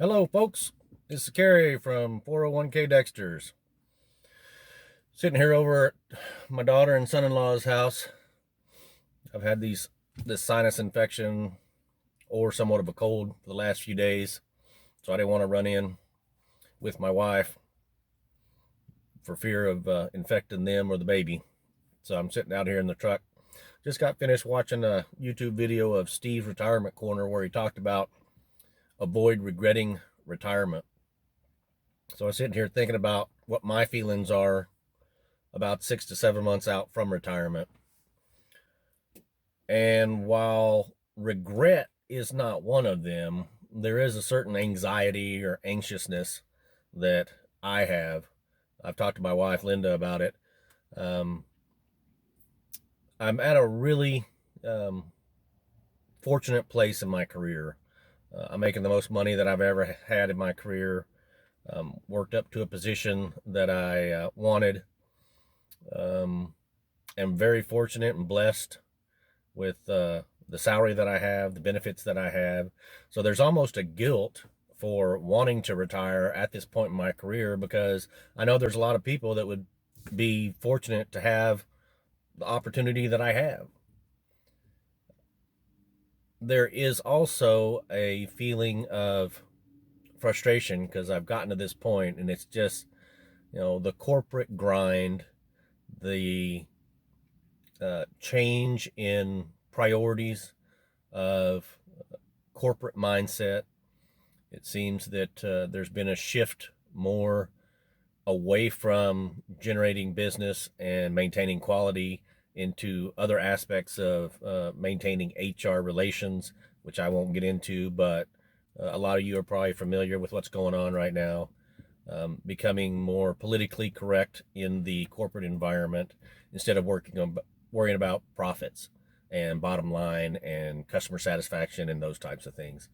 Hello, folks. This is Kerry from 401k Dexter's. Sitting here over at my daughter and son-in-law's house. I've had this sinus infection or somewhat of a cold for the last few days, so I didn't want to run in with my wife for fear of infecting them or the baby. So I'm sitting out here in the truck. Just got finished watching a YouTube video of Steve's Retirement Corner where he talked about avoid regretting retirement. So I was sitting here thinking about what my feelings are about 6 to 7 months out from retirement. And while regret is not one of them, there is a certain anxiety or anxiousness that I have. I've talked to my wife, Linda, about it. Um, I'm at a really fortunate place in my career. I'm making the most money that I've ever had in my career. Worked up to a position that I wanted. Am very fortunate and blessed with the salary that I have, the benefits that I have. So there's almost a guilt for wanting to retire at this point in my career because I know there's a lot of people that would be fortunate to have the opportunity that I have. There is also a feeling of frustration because I've gotten to this point and it's just, the corporate grind, the change in priorities of corporate mindset. It seems that there's been a shift more away from generating business and maintaining quality into other aspects of maintaining HR relations, which I won't get into, but a lot of you are probably familiar with what's going on right now. Becoming more politically correct in the corporate environment instead of worrying about profits and bottom line and customer satisfaction and those types of things.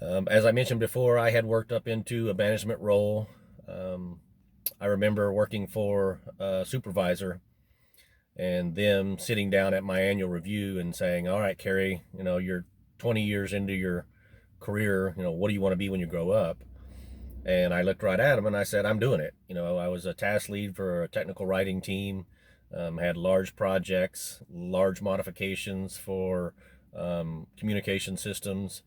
As I mentioned before, I had worked up into a management role. I remember working for a supervisor and them sitting down at my annual review and saying, all right, Kerry, you're 20 years into your career. What do you want to be when you grow up? And I looked right at him and I said, I'm doing it. I was a task lead for a technical writing team, had large projects, large modifications for communication systems,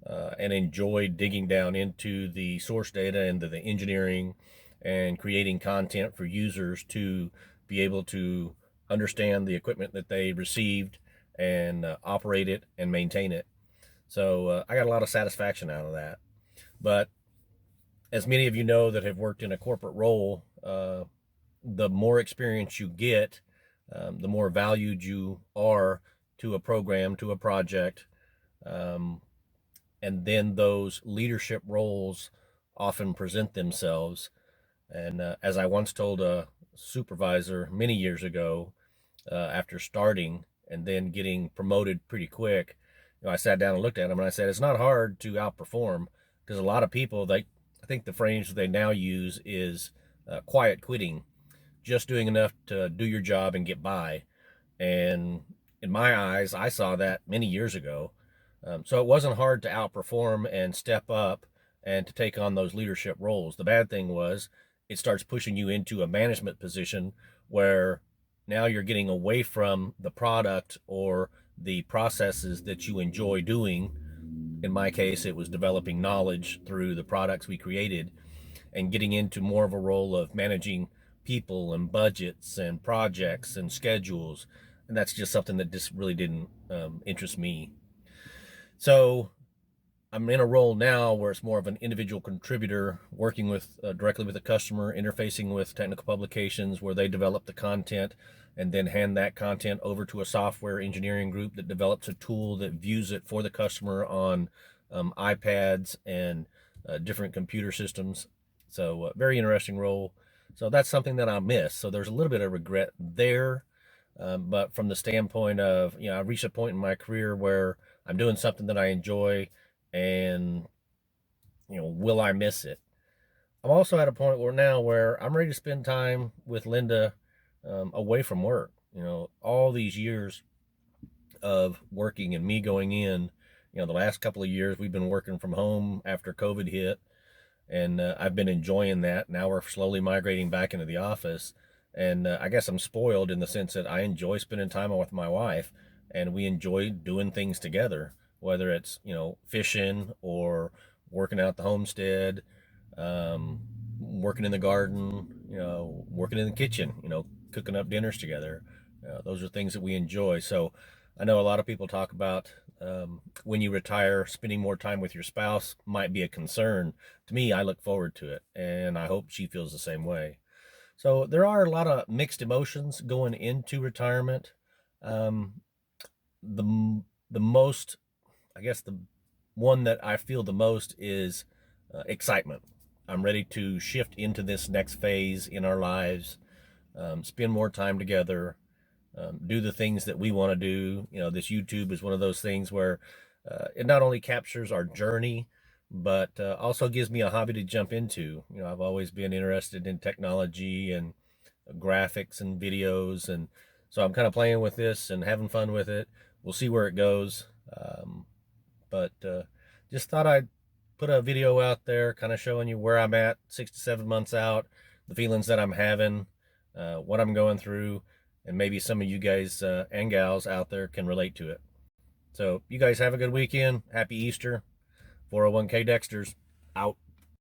and enjoyed digging down into the source data, into the engineering, and creating content for users to be able to understand the equipment that they received and operate it and maintain it. So I got a lot of satisfaction out of that. But as many of you know that have worked in a corporate role, the more experience you get, the more valued you are to a program, to a project. And then those leadership roles often present themselves. And as I once told a supervisor many years ago, after starting and then getting promoted pretty quick, I sat down and looked at him and I said, it's not hard to outperform because a lot of people, I think the phrase they now use is quiet quitting, just doing enough to do your job and get by. And in my eyes, I saw that many years ago. So it wasn't hard to outperform and step up and to take on those leadership roles. The bad thing was it starts pushing you into a management position where now you're getting away from the product or the processes that you enjoy doing. In my case, it was developing knowledge through the products we created and getting into more of a role of managing people and budgets and projects and schedules. And that's just something that just really didn't interest me. So I'm in a role now where it's more of an individual contributor, working with directly with the customer, interfacing with technical publications where they develop the content and then hand that content over to a software engineering group that develops a tool that views it for the customer on iPads and different computer systems. So very interesting role. So that's something that I miss. So there's a little bit of regret there. But from the standpoint of, I've reached a point in my career where I'm doing something that I enjoy and, will I miss it? I'm also at a point where I'm ready to spend time with Linda away from work. All these years of working and me going in, The last couple of years we've been working from home after COVID hit, and I've been enjoying that. Now we're slowly migrating back into the office, and I guess I'm spoiled in the sense that I enjoy spending time with my wife, and we enjoy doing things together, whether it's fishing or working out the homestead, um, working in the garden, working in the kitchen, cooking up dinners together. Those are things that we enjoy. So I know a lot of people talk about when you retire, spending more time with your spouse might be a concern. To me, I look forward to it, and I hope she feels the same way. So there are a lot of mixed emotions going into retirement. Um, the the most, I guess, the one that I feel the most is excitement. I'm ready to shift into this next phase in our lives, spend more time together, do the things that we want to do. This YouTube is one of those things where it not only captures our journey, but also gives me a hobby to jump into. I've always been interested in technology and graphics and videos, and so I'm kind of playing with this and having fun with it. We'll see where it goes. But just thought I'd put a video out there kind of showing you where I'm at 6 to 7 months out, the feelings that I'm having, what I'm going through, and maybe some of you guys and gals out there can relate to it. So you guys have a good weekend. Happy Easter. 401k Dexters out.